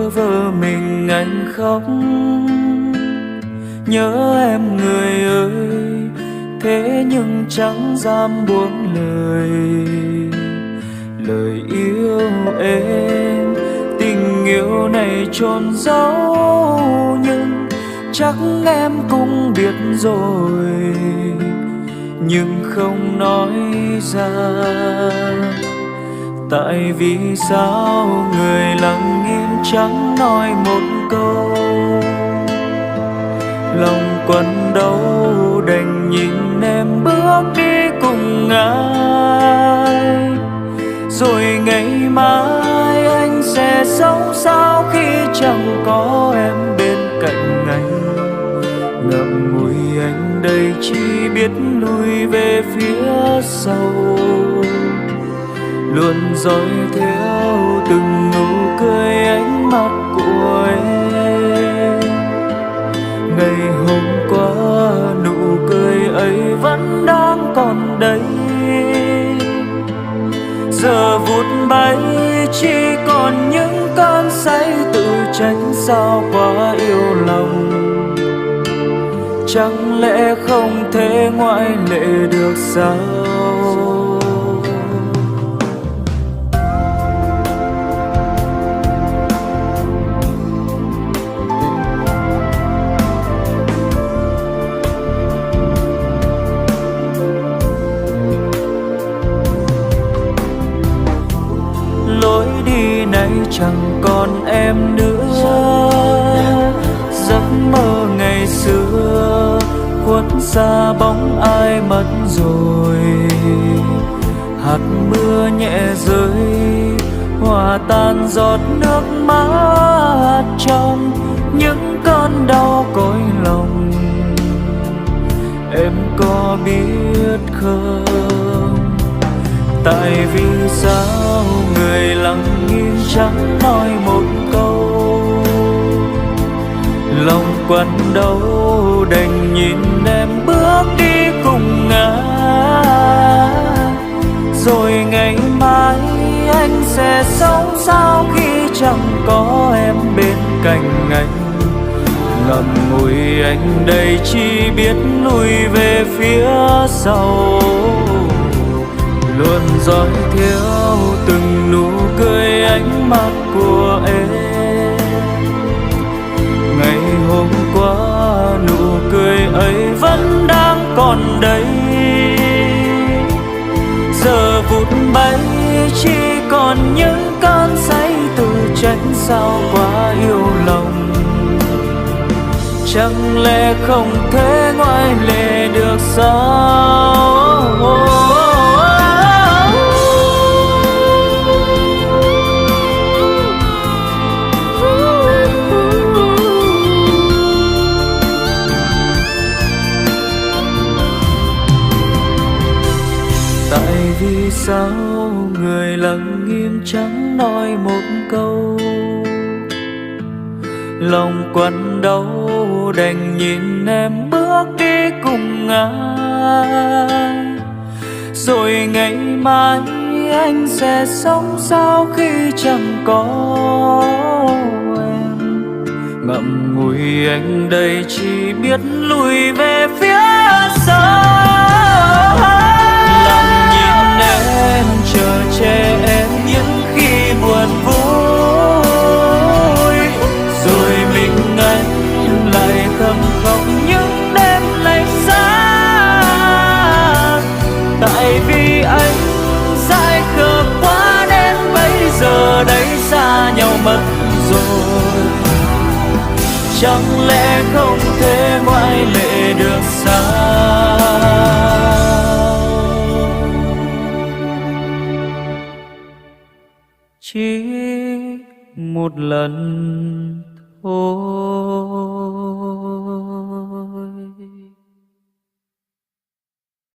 bơ vơ mình anh khóc. Nhớ em người ơi, thế nhưng chẳng dám buông lời. Lời yêu em, tình yêu này chôn giấu, nhưng chắc em cũng biết rồi, nhưng không nói ra. Tại vì sao người lặng im chẳng nói một câu, lòng quặn đau đành nhìn em bước đi cùng ai. Rồi ngày mai anh sẽ sống sao khi chẳng có em bên cạnh anh. Ngậm ngùi anh đây chỉ biết lùi về phía sau, luôn dõi theo từng nụ cười ánh mắt của em. Ngày hôm qua nụ cười ấy vẫn đang còn đây, giờ vụt bay chỉ còn những cơn say tự trách sao quá yêu lòng. Chẳng lẽ không thể ngoại lệ được sao? Lối đi này chẳng còn em nữa, giấc mơ ngày xưa khuất xa bóng ai mất rồi. Hạt mưa nhẹ rơi hòa tan giọt nước mắt trong những cơn đau cõi lòng. Em có biết không, tại vì sao người lặng im chẳng nói một câu, lòng quặn đau đành nhìn em bước đi cùng ai. Rồi ngày mai anh sẽ sống sao khi chẳng có em bên cạnh anh. Ngậm ngùi anh đây chỉ biết lùi về phía sau, luôn dõi theo từng nụ cười ánh mắt của em. Ngày hôm qua nụ cười ấy vẫn đang còn đây, giờ vụt bay chỉ còn những cơn say tự trách sao quá yêu lòng. Chẳng lẽ không thể ngoại lệ được sao? Tại vì sao người lặng im chẳng nói một câu, lòng quặn đau đành nhìn em bước đi cùng ai. Rồi ngày mai anh sẽ sống sao khi chẳng có em. Ngậm ngùi anh đây chỉ biết lùi về phía sau, lặng nhìn em chờ che em những khi buồn vui. Rồi mình anh lại thầm khóc những đêm lạnh giá, tại vì anh dại khờ quá đến bây giờ đây xa nhau mất rồi. Chẳng lẽ không thể ngoại lệ được sao? Chỉ một lần thôi.